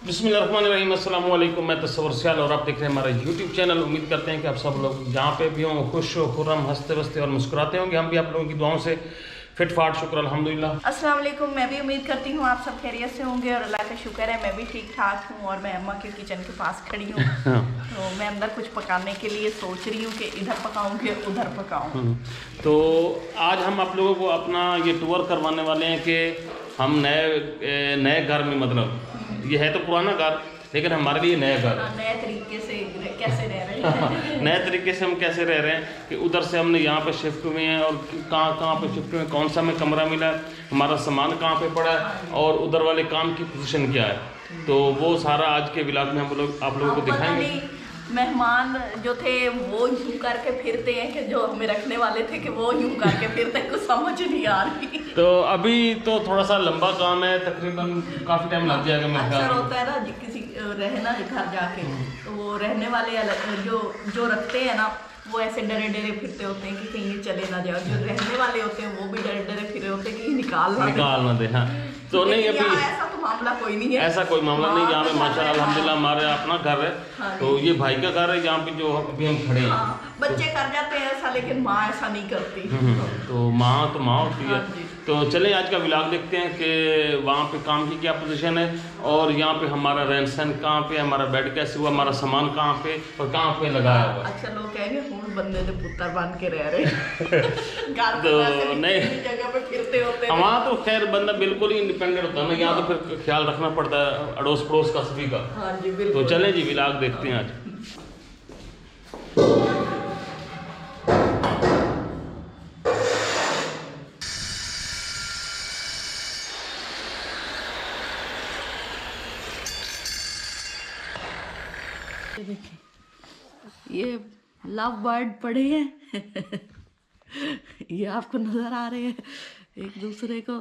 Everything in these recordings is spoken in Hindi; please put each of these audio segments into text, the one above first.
बिस्मिल्लाहिर्रहमानिर्रहीम, अस्सलाम वालेकुम। मैं तस्वर सियाल और आप देख रहे हैं हमारा यूट्यूब चैनल। उम्मीद करते हैं कि आप सब लोग जहाँ पे भी हों खुश हो, खुर्रम, हंसते बसते और मुस्कुराते होंगे। हम भी आप लोगों की दुआओं से फिट फाट शुक्र अल्हम्दुलिल्लाह। अस्सलाम वालेकुम। मैं भी उम्मीद करती हूँ आप सब खैरियत से होंगे और अल्लाह का शुक्र है मैं भी ठीक ठाक हूँ। और मैं अम्मा के किचन के पास खड़ी हूँ तो मैं अंदर कुछ पकाने के लिए सोच रही हूँ कि इधर पकाऊँ कि उधर पकाऊँ। तो आज हम आप लोगों को अपना ये टूर करवाने वाले हैं कि हम नए घर में, मतलब ये है तो पुराना घर लेकिन हमारे लिए नया घर है। नए तरीके से कैसे रह रहे हैं नए तरीके से हम कैसे रह रहे हैं कि उधर से हमने यहाँ पे शिफ्ट हुए हैं और कहाँ पे शिफ्ट हुए हैं, कौन सा हमें कमरा मिला है, हमारा सामान कहाँ पे पड़ा है और उधर वाले काम की पोजीशन क्या है। तो वो सारा आज के व्लॉग में हम लोग आप लोगों को दिखाएंगे। मेहमान जो थे वो यूं करके फिरते हैं कि जो हमें रखने वाले थे कि वो यूं करके फिरते हैं, कुछ समझ नहीं आ रही। तो अभी तो थोड़ा सा लंबा काम है, तकरीबन काफ़ी टाइम लग जाएगा मेरे ख्याल में। अक्सर होता है ना किसी रहना घर जाके तो वो रहने वाले अलग जो रखते हैं ना वो ऐसे डरे डरे फिरते होते हैं कि कहीं ये चले ना जाओ। जो रहने वाले होते हैं वो भी डरे डरे फिरे होते हैं कि निकाल ना दे। हाँ तो नहीं, अभी ऐसा तो मामला कोई नहीं है, ऐसा कोई मामला नहीं। यहाँ पे माशाल्लाह अल्हम्दुलिल्लाह हमारा अपना घर है। हाँ, तो ये भाई का घर है जहाँ पे जो अभी हम खड़े हैं। बच्चे कर जाते हैं ऐसा लेकिन माँ ऐसा नहीं करती। तो माँ होती है। तो चलें आज का व्लॉग देखते हैं कि वहाँ पे काम की क्या पोजीशन है और यहाँ पे हमारा रहन सहन कहाँ पे, हमारा बेड कैसे हुआ, हमारा सामान कहाँ पे और कहाँ पे लगाया हुआ। अच्छा लोग कहेंगे हूँ बंदे ने पुत्र बन के रह रहे घर तो नहीं, जगह पे फिरते होते हैं। वहाँ तो खैर बंदा बिल्कुल ही इंडिपेंडेंट होता है ना, यहाँ तो फिर ख्याल रखना पड़ता है अड़ोस पड़ोस का सभी का। हाँ जी बिल्कुल। तो चलें जी व्लॉग देखते हैं आज। देखिए ये लव बर्ड पड़े हैं ये आपको नजर आ रहे हैं एक दूसरे को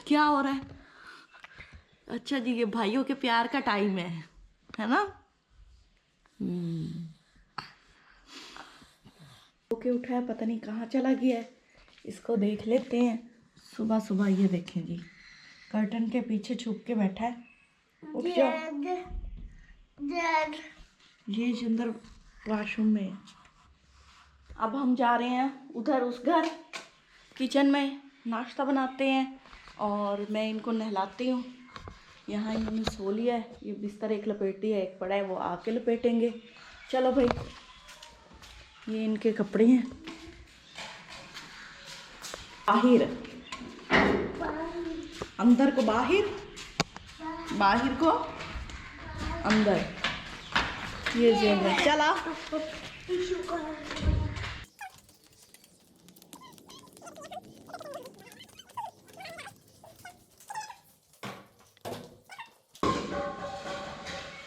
क्या हो रहा है। अच्छा जी ये भाइयों के प्यार का टाइम है ना। ओके उठा है, पता नहीं कहाँ चला गया है, इसको देख लेते हैं। सुबह सुबह ये देखें जी कर्टन के पीछे छुप के बैठा है। उठ जाओ, ये अंदर वॉशरूम में है। अब हम जा रहे हैं उधर उस घर किचन में, नाश्ता बनाते हैं और मैं इनको नहलाती हूँ। यहाँ इन्होंने सो लिया है, ये बिस्तर एक लपेटी है, एक पड़ा है, वो आके लपेटेंगे। चलो भाई ये इनके कपड़े हैं। बाहर अंदर को बाहर, बाहर को अंदर, ये जेब है। चला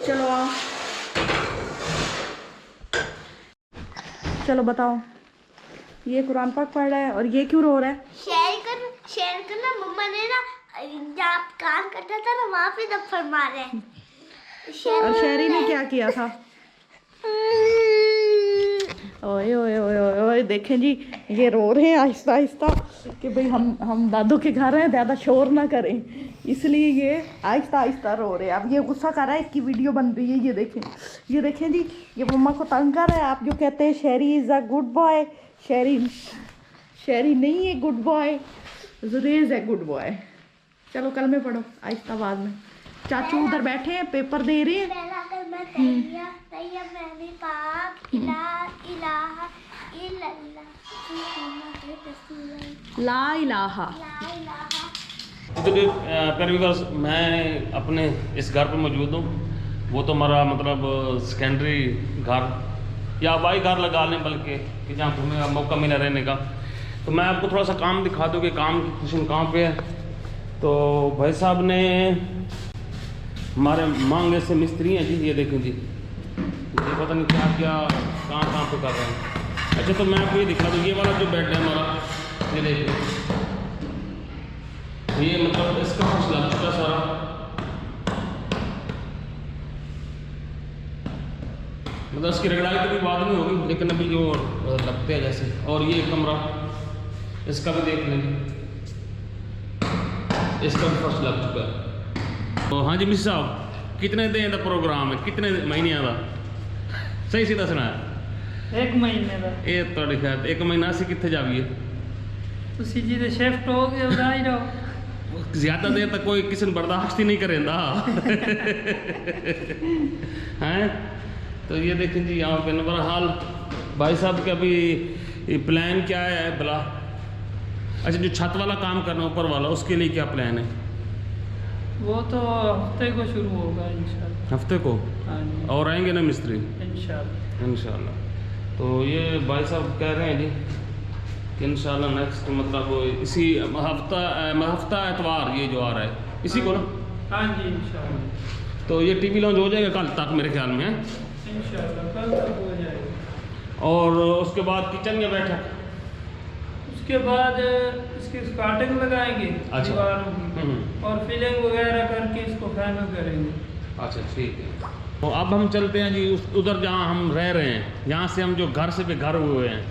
चलो आओ, चलो बताओ ये कुरान पाक पढ़ रहा है और ये क्यों रो रहा है। शेर को ना मम्मा ने ना जहाँ काम करता था ना वहाँ पे थप्पड़ मारे। और शेरी ने क्या किया था। ओए ओए ओए ओए ओए देखें जी ये रो रहे हैं आहिस्ता आहिस्ता कि भाई हम दादू के घर हैं, ज़्यादा शोर ना करें, इसलिए ये आहिस्ता आहिस्ता रो रहे हैं। अब ये गुस्सा कर रहा है, इसकी वीडियो बन रही है। ये देखें जी ये मम्मा को तंग कर रहा है। आप जो कहते हैं शेरी इज़ अ गुड बॉय, शेरी नहीं है गुड बॉय, जुरेज है गुड बॉय। चलो कल में पढ़ो आहिस्ता बाद में। चाचू उधर बैठे हैं पेपर दे रहे हैं। ला इलाहा। तो व्यूअर्स मैं अपने इस घर पर मौजूद हूँ। वो तो हमारा मतलब सेकेंडरी घर या हवाई घर लगा लें बल्कि कि जहाँ पर हमें मौका मिला रहने का। तो मैं आपको थोड़ा सा काम दिखा दूँ कि काम की पोजीशन कहाँ पे है। तो भाई साहब ने हमारे मांगे से मिस्त्री हैं जी, ये देखें जी, ये पता नहीं क्या क्या कहाँ पे कर रहे हैं। अच्छा तो मैं आपको ये दिखा दूँ, ये वाला जो बेड है हमारा, ये देखिए ये मतलब इसका कुछ लग चुका सारा, मतलब इसकी रगड़ाई तो भी बाद में होगी लेकिन अभी जो लगते हैं जैसे। और ये कमरा इसका भी देख लेंगे, इसका भी फर्स्ट लग चुका है। तो हाँ जी मिस साहब, कितने दिन का प्रोग्राम है, कितने महीने का? सही सी दसना है। 1 महीने का। ये थोड़ी खैर 1 महीना से कितने जाइए? तुसी जी दे शिफ्ट हो गए उधर ही रहो। ज्यादा देर तक कोई किसी ने बर्दाश्त ही नहीं करेंदा। हैं तो ये देखें जी यहाँ पे नंबर हाल भाई साहब का अभी प्लान क्या है भला? अच्छा जो छत वाला काम करना ऊपर वाला, उसके लिए क्या प्लान है? वो तो हफ्ते को शुरू होगा इंशाल्लाह। हफ्ते को? हाँ जी और आएंगे ना मिस्त्री? इंशाल्लाह। इंशाल्लाह। तो ये भाई साहब कह रहे हैं जी कि इंशाल्लाह नेक्स्ट मतलब इसी हफ्ता एतवार ये जो आ रहा है इसी को ना? हाँ जी इंशाल्लाह। तो ये टीवी लॉन्च हो जाएगा कल तक मेरे ख्याल में, है इंशाल्लाह कल तक हो जाएगा। और उसके बाद किचन में बैठक, उसके बाद इसकी स्कार्टिंग लगाएंगे अच्छा। दीवारों की और फिलिंग वगैरह करके इसको फाइनल करेंगे। अच्छा ठीक है। तो अब हम चलते हैं जी उधर जहाँ हम रह रहे हैं, यहाँ से हम जो घर से बेघर हुए हैं।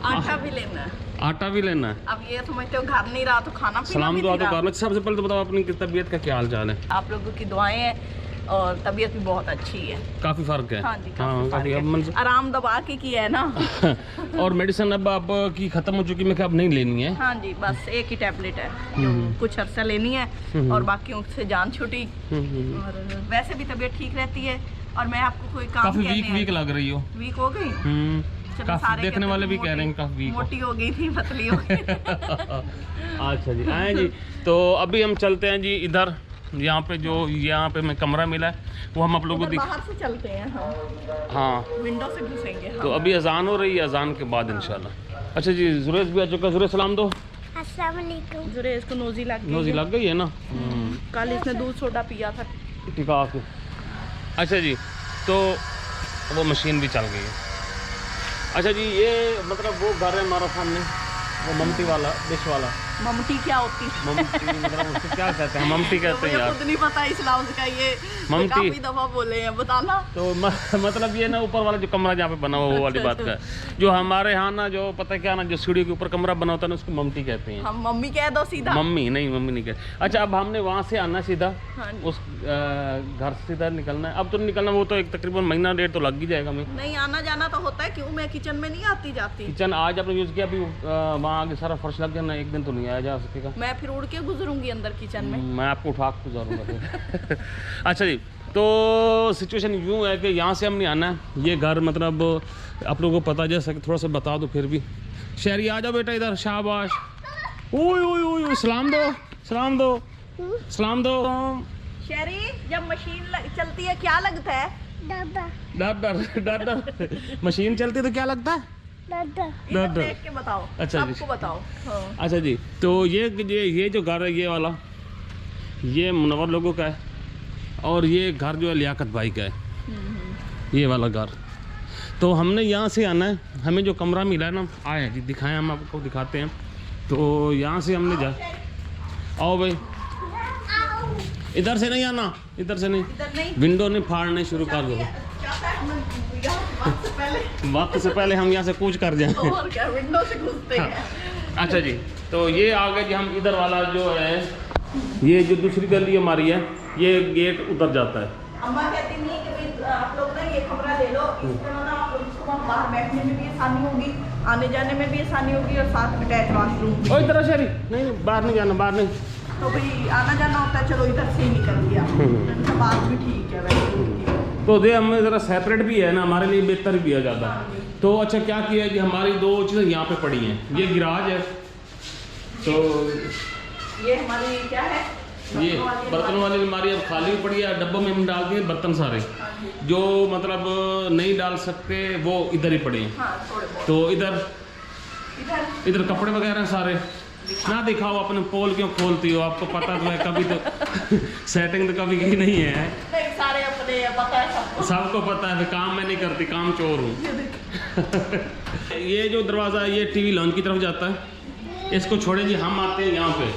आटा भी लेना है। आटा भी लेना है। अब ये समझते हो घर नहीं रहा तो खाना पीना सलाम भी दुआ नहीं तो रहा। करना। सबसे पहले तो बताओ अपनी तबीयत का क्या हाल चाल है? आप लोगों की दुआएं हैं और तबीयत भी बहुत अच्छी है। काफ़ी फ़र्क है। हाँ जी काफ़ी काफी अब मन से आराम दबा के किया है ना। और मेडिसिन अब आप की ख़त्म हो चुकी, मैं क्या अब नहीं लेनी है? हाँ जी बस एक ही टैबलेट है जो कुछ अरसा लेनी है और बाकियों से जान छुटी। और वैसे भी तबीयत ठीक रहती है और मैं आपको कोई काम काफ़ी कहने वीक लग रही हो। वीक हो गई। चलो काफ़ी सारे देखने कहते वाले भी हैं कह रहे हैं काफ़ी वीक हो। मोटी हो गई थी, पतली हो गई। अच्छा जी आए जी। तो अभी हम चलते हैं जी इधर, यहाँ पे जो यहाँ पे मैं कमरा मिला है वो हम आप लोगों को उधर बाहर से चलते हैं हम, हाँ विंडो से घुसेंगे हम। तो अभी अजान हो रही है, अजान के बाद इंशाल्लाह। अच्छा जी जुरेश भी आ चुका। जुरेश सलाम दो। अस्सलाम वालेकुम। जुरे इसको नोजी लग गई नोजी है। लग गई है ना? कल इसने दूध सोडा पिया था। टिका के। अच्छा जी तो वो मशीन भी चल गई है। अच्छा जी ये मतलब वो घर है हमारा सामने, वो ममटी वाला डिश वाला। ममटी क्या होती है? ममटी मतलब उसको क्या कहते हैं? ममटी कहते हैं मुझे यार। खुद नहीं पता इस लफ्ज का, ये ममटी। काफी दफा बोले हैं, बताना। तो मतलब ये ना ऊपर वाला जो कमरा जहाँ पे बना हुआ वो वाली बात का है। जो हमारे यहाँ ना जो पता है क्या ना, जो सीढ़ी के ऊपर कमरा बना होता है ना उसको ममटी कहते हैं। हम मम्मी कह दो सीधा। मम्मी नहीं, मम्मी नहीं कहते। अच्छा अब हमने वहाँ से आना सीधा, हाँ जी। उस घर से सीधा निकलना है। अब तो निकलना, वो तो एक तकरीबन महीना डेढ़ तो लग ही जाएगा हमें। नहीं आना जाना तो होता है, क्यों मैं किचन में नहीं आती जाती। किचन आज आपने यूज़ किया, अभी वहाँ आगे सारा फर्श लग गया ना, एक दिन तो नहीं आया जा सकेगा। मैं फिर उड़ के गुजरूंगी अंदर किचन में। मैं आपको उठा के गुजारूंगा फिर। अच्छा जी तो सिचुएशन यूँ है कि यहाँ से हम नहीं आना है। ये घर मतलब आप लोगों को पता, जैसा कि थोड़ा सा बता दो फिर भी। शहरी आ जाओ बेटा इधर, शाबाश। ओए ओए ओए सलाम दो, सलाम दो, सलाम दो। शेरी जब मशीन चलती है क्या लगता है? दादा डर डर डर डर। मशीन चलती है तो क्या लगता है? दादा इधर डर। देख के बताओ। अच्छा जी। सबको बताओ। हाँ। अच्छा जी तो ये जो घर है ये वाला, ये मुनव्वर लोगों का है और ये घर जो है लियाकत भाई का है, ये वाला घर। तो हमने यहाँ से आना है, हमें जो कमरा मिला है ना, आए जी दिखाएं, हम आपको दिखाते हैं। तो यहाँ से हमने जा, आओ भाई, इधर से नहीं आना, इधर से नहीं, इधर नहीं। विंडो नहीं फाड़ने शुरू कर दो। वक्त से पहले हम यहाँ से कूच कर जाएं। और क्या, विंडो से घुसते हैं। अच्छा जी तो ये आ गए जी, हम इधर वाला जो है, ये जो दूसरी गली हमारी है, ये गेट उधर जाता है। अम्मा कहती नहीं कि भाई आप लोग ना ये कमरा ले लो, इसमें ना आप लोग को बाहर बैठने में भी आसानी होगी, आने जाने में भी आसानी होगी और साथ में अटैच वाशरूम भी। ओ इधर शहरी नहीं, बाहर नहीं जाना, बाहर नहीं। तो भाई आना जाना होता है, चलो इधर से ही निकल गया, तो बात भी ठीक है वैसे। तो दे हमें ज़रा सेपरेट भी है ना, हमारे लिए बेहतर भी है ज़्यादा। तो अच्छा क्या किया है जी, हमारी दो चीज़ें यहाँ पे पड़ी हैं। ये गिराज है, तो ये हमारी क्या है, ये बर्तनों वाली अलमारी अब खाली पड़ी है, डब्बों में हम डालते हैं बर्तन सारे, जो मतलब नहीं डाल सकते वो इधर ही पड़े हैं। हाँ थोड़े बहुत तो इधर इधर कपड़े वगैरह सारे ना दिखाओ, अपने पोल क्यों खोलती हो, आपको पता तो है कभी तो सेटिंग तो कभी की नहीं है। नहीं सारे अपने पता है सबको। सबको पता है, काम मैं नहीं करती, काम चोर हूँ। ये जो दरवाज़ा है ये टीवी लॉन्च की तरफ जाता है, इसको छोड़े जी हम आते हैं यहाँ पे।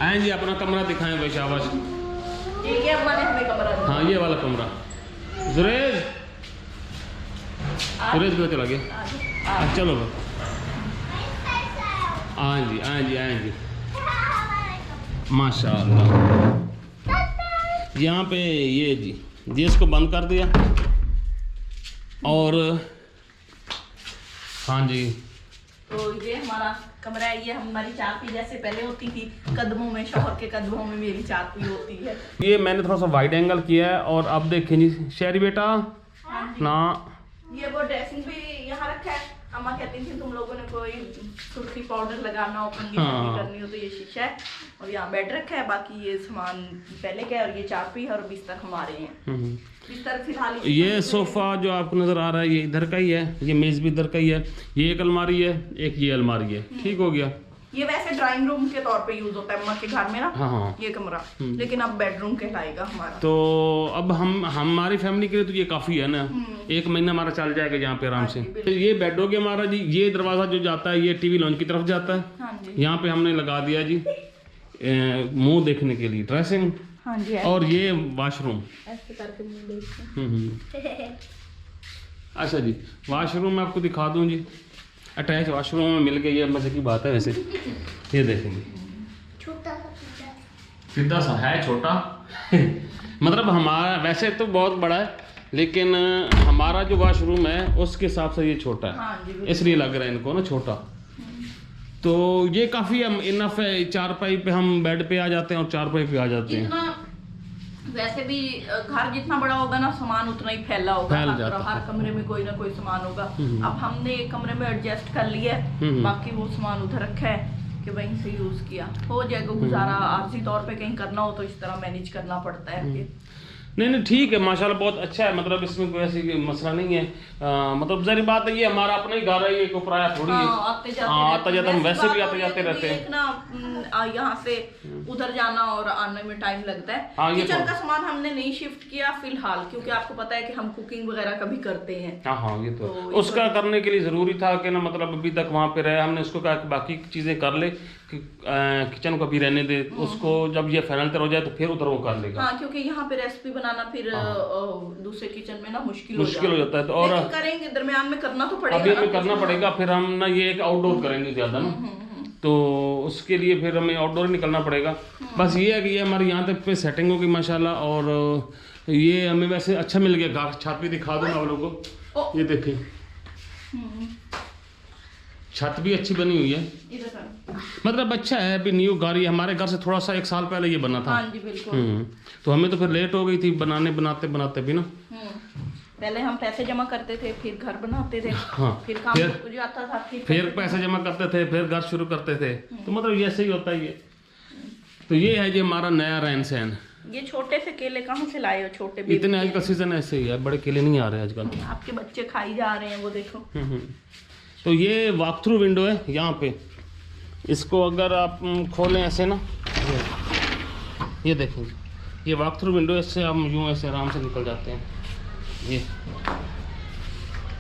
आए जी अपना कमरा दिखाएं भाई, शाबाश। ठीक है अम्मा ने हमें कमरा दिया। हाँ ये वाला कमरा। जुरेज जुरेज भी चला गया। अच्छा चलो भाई, हाँ जी हाँ जी हाँ जी, माशाल्लाह। यहाँ पे ये जी इसको बंद कर दिया और हाँ जी। तो ये हमारा कमरा है, ये हमारी चारपाई जैसे पहले होती थी कदमों में, शौहर के कदमों में मेरी चारपाई होती है। ये मैंने थोड़ा सा वाइड एंगल किया है और अब देखें जी शहरी बेटा ना, ये वो ड्रेसिंग भी यहाँ रखा है। अम्मा कहती थी तुम लोगों ने कोई सुर्खी पाउडर लगाना हो, कंघी करनी हो तो ये शीशा है और यहाँ बेड रखा है। बाकी ये सामान पहले का है और ये चारपाई और बिस्तर हमारे हैं। बिस्तर फिलहाल ये सोफा जो आपको नजर आ रहा है ये इधर का ही है, ये मेज भी इधर का ही है, ये एक अलमारी है, एक ये अलमारी है। ठीक हो गया। ये वैसे ड्राइंग रूम के तौर पे यूज होता है अम्मा के घर में ना। हाँ। ये कमरा लेकिन अब बेडरूम कहलाएगा हमारा। तो अब हमारी फैमिली के लिए तो ये काफ़ी है ना, 1 महीना हमारा चल जाएगा यहाँ पे आराम से। ये बेड हो गया हमारा जी। ये दरवाज़ा जो जाता है ये टीवी लॉन्च की तरफ जाता है। हाँ जी। यहाँ पे हमने लगा दिया जी मुंह देखने के लिए ड्रेसिंग। हाँ जी। और ये वॉशरूम ऐसे करके मुंह देखते। अच्छा जी, वाशरूम मैं आपको दिखा दूँ जी। अटैच वाशरूम में मिल गई, ये मजे की बात है वैसे। ये देखेंगे छोटा सा सीधा सा है, छोटा मतलब हमारा वैसे तो बहुत बड़ा है लेकिन हमारा जो वाशरूम है उसके हिसाब से ये छोटा है। हाँ जी, इसलिए लग रहा है इनको ना छोटा। तो ये काफ़ी इनफ है। चारपाई पे हम बेड पे आ जाते हैं और चारपाई पे आ जाते हैं। वैसे भी घर जितना बड़ा होगा ना सामान उतना ही फैला होगा, हर कमरे में कोई ना कोई सामान होगा। अब हमने एक कमरे में एडजस्ट कर लिया है, बाकी वो सामान उधर रखा है कि वहीं से यूज किया हो जाएगा। गुजारा आर्जी तौर पे कहीं करना हो तो इस तरह मैनेज करना पड़ता है। नहीं ठीक है माशाल्लाह, बहुत अच्छा है। मतलब इसमें कोई ऐसी मसला नहीं है। मतलब जरी बात है ये हमारा अपना ही घर है, ये कोई पराया थोड़ी है। आते जाते हम वैसे भी आते जाते रहते हैं ना। यहाँ से उधर जाना और आने में टाइम लगता है। किचन का सामान हमने नहीं शिफ्ट किया फिलहाल, क्योंकि आपको पता है कि हम कुकिंग वगैरह कभी करते हैं। हाँ ये तो उसका करने के लिए जरूरी था कि ना, मतलब अभी तक वहाँ पे रहे। हमने उसको कहा कि बाकी चीजें कर ले, किचन को भी रहने दे, उसको जब ये फाइनल हो जाए तो फिर उधर वो कर लेगा। हाँ, क्योंकि यहाँ पे रेसिपी बनाना फिर दूसरे किचन में ना मुश्किल हो जाता है। तो और करेंगे दरमियान में करना तो पड़ेगा, अभी हमें करना पड़ेगा। फिर हम ना ये एक आउटडोर करेंगे ज्यादा ना, तो उसके लिए फिर हमें आउटडोर ही निकलना पड़ेगा। बस ये है कि ये हमारे यहाँ तक पे सेटिंग होगी माशाल्लाह। और ये हमें वैसे अच्छा मिल गया। छत भी दिखा दूँ आप लोगों को, ये देखें छत भी अच्छी बनी हुई है। मतलब अच्छा है, अभी न्यू घर, ये हमारे घर से थोड़ा सा 1 साल पहले ये बना था। हाँ जी बिल्कुल। तो हमें तो फिर लेट हो गई थी बनाते भी ना। पहले हम पैसे जमा करते थे, फिर घर बनाते थे। हाँ, फिर काम जाता था, फिर पैसे जमा करते थे, फिर घर शुरू करते थे। तो मतलब ऐसे ही होता है ये। तो ये है जी हमारा नया रहन सहन। ये छोटे से केले कहाँ से लाए हो? छोटे इतने आजकल सीजन ऐसे ही है, बड़े केले नहीं आ रहे आजकल। आपके बच्चे खाई जा रहे हैं वो देखो। तो ये वॉक थ्रू विंडो है यहाँ पे। इसको अगर आप खोलें ऐसे ना, ये देखेंगे ये वॉक थ्रू विंडो, इससे हम यूँ ऐसे आराम से निकल जाते हैं। ये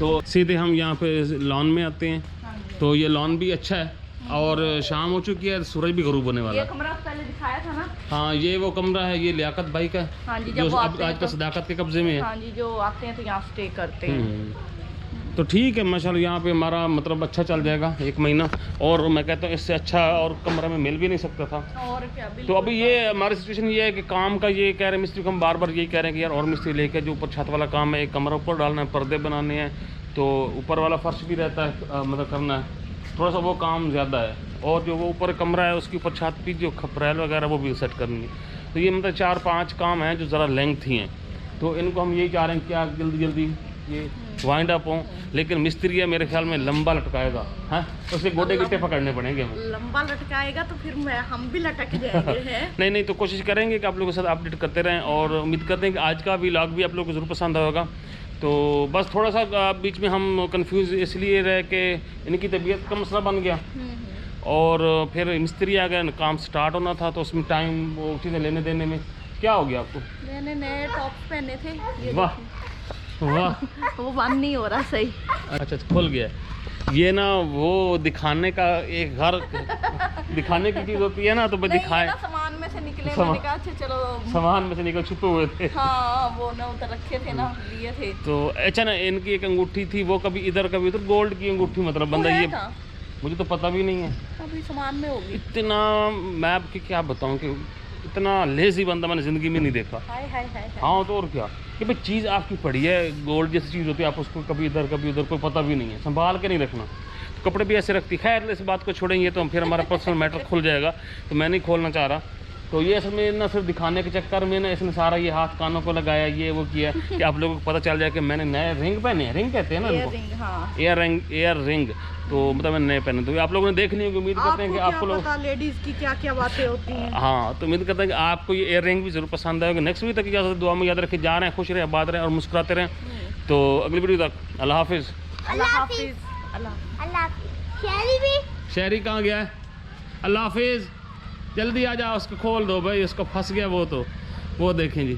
तो सीधे हम यहाँ पे लॉन में आते हैं। तो ये लॉन भी अच्छा है और शाम हो चुकी है, सूरज भी गरूब होने वाला है। ये कमरा पहले दिखाया था ना? हाँ, ये वो कमरा है, ये लियाकत भाई का। हाँ जी, जो आज का सदाकत के कब्जे में है। हाँ जी, जो आते हैं तो यहाँ स्टे करते हैं। तो ठीक है माशाल्लाह, यहाँ पे हमारा मतलब अच्छा चल जाएगा 1 महीना। और मैं कहता हूँ इससे अच्छा और कमरा में मिल भी नहीं सकता था। और क्या। तो अभी ये हमारी सिचुएशन ये है कि काम का ये कह रहे हैं मिस्त्री को, हम बार बार यही कह रहे हैं कि यार और मिस्त्री लेके जो ऊपर छत वाला काम है, एक कमरा ऊपर डालना है, पर्दे बनाने हैं, तो ऊपर वाला फर्श भी रहता है, मतलब करना है, थोड़ा सा वो काम ज़्यादा है। और जो वो ऊपर कमरा है उसके ऊपर छत की जो खपरेल वगैरह वो भी सेट करनी है। तो ये मतलब 4-5 काम हैं जो ज़रा लेंथ ही हैं। तो इनको हम यही चाह रहे हैं कि आप जल्दी जल्दी ये वाइंड अप हों। लेकिन मिस्त्री है मेरे ख्याल में लंबा लटकाएगा, है उसके गोटे गिट्टे पकड़ने पड़ेंगे हमें। लंबा लटकाएगा तो फिर हम भी लटक जाएंगे। नहीं तो कोशिश करेंगे कि आप लोगों के साथ अपडेट करते रहें। और उम्मीद करते हैं कि आज का व्लॉग भी आप लोगों को ज़रूर पसंद आएगा। तो बस थोड़ा सा बीच में हम कंफ्यूज इसलिए रहे कि इनकी तबीयत का मसला बन गया और फिर मिस्त्री आ गया, काम स्टार्ट होना था तो उसमें टाइम वो चीज़ें लेने देने में। क्या हो गया आपको? मैंने नए टॉप पहने थे। वाह वाह, वो बंद नहीं हो रहा सही। अच्छा खुल गया। ये ना वो दिखाने का एक घर दिखाने की चीज़ होती है ना, तो मैं दिखाए सामान में से निकले। मैंने कहा अच्छा चलो, सामान में से निकल छुपे हुए थे। हाँ, वो ना उधर रखे थे ना, लिए थे। तो अच्छा ना, इनकी एक अंगूठी थी, वो कभी इधर कभी उधर, गोल्ड की अंगूठी। मतलब बंदा ये मुझे तो पता भी नहीं है, अभी सामान में होगी। इतना मैं आपकी क्या बताऊं कि इतना लेजी बंदा मैंने ज़िंदगी में नहीं देखा। हाय हाय हाय। हाँ तो और क्या कि भाई चीज़ आपकी पड़ी है, गोल्ड जैसी चीज़ होती है, आप उसको कभी इधर कभी उधर कोई पता भी नहीं है, संभाल के नहीं रखना। तो कपड़े भी ऐसे रखती। खैर इस बात को छोड़ेंगे तो फिर हमारा पर्सनल मैटर खुल जाएगा, तो मैं नहीं खोलना चाह रहा। तो ये असल में ना सिर्फ दिखाने के चक्कर में ना इसने सारा ये हाथ कानों को लगाया, ये वो किया कि आप लोगों को पता चल जाए कि मैंने नए रिंग पहने हैं। रिंग कहते हैं ना इनको, इयररिंग, हाँ। Air ring. तो मतलब मैंने नए पहने, तो आप लोगों ने देख ली होगी। उम्मीद करते हैं कि आपको लोग, लेडीज की क्या क्या बातें होती हैं। हाँ तो उम्मीद करते हैं कि आपको ये इयर रिंग भी जरूर पसंद आएगा। नेक्स्ट वीक तक इजाज़त, दुआ में याद रखें। जा रहे हैं, खुश रहें, आबाद रहें और मुस्कुराते रहें। तो अगली वीडियो तक अल्लाह हाफिज़। अल्लाह हाफिज। अल्लाह शेरी भी शहरी कहाँ गया है? अल्लाह हाफिज़। जल्दी आ जाओ, उसको खोल दो भाई, उसको फंस गया वो। तो वो देखें जी,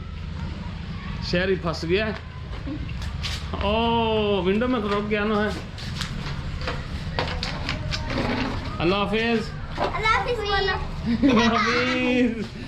शहरी फंस गया है। ओ विंडो में रुक गया ना है। अल्लाह हाफिज़। अल्लाह हाफिज बोलो। अल्लाह हाफिज़।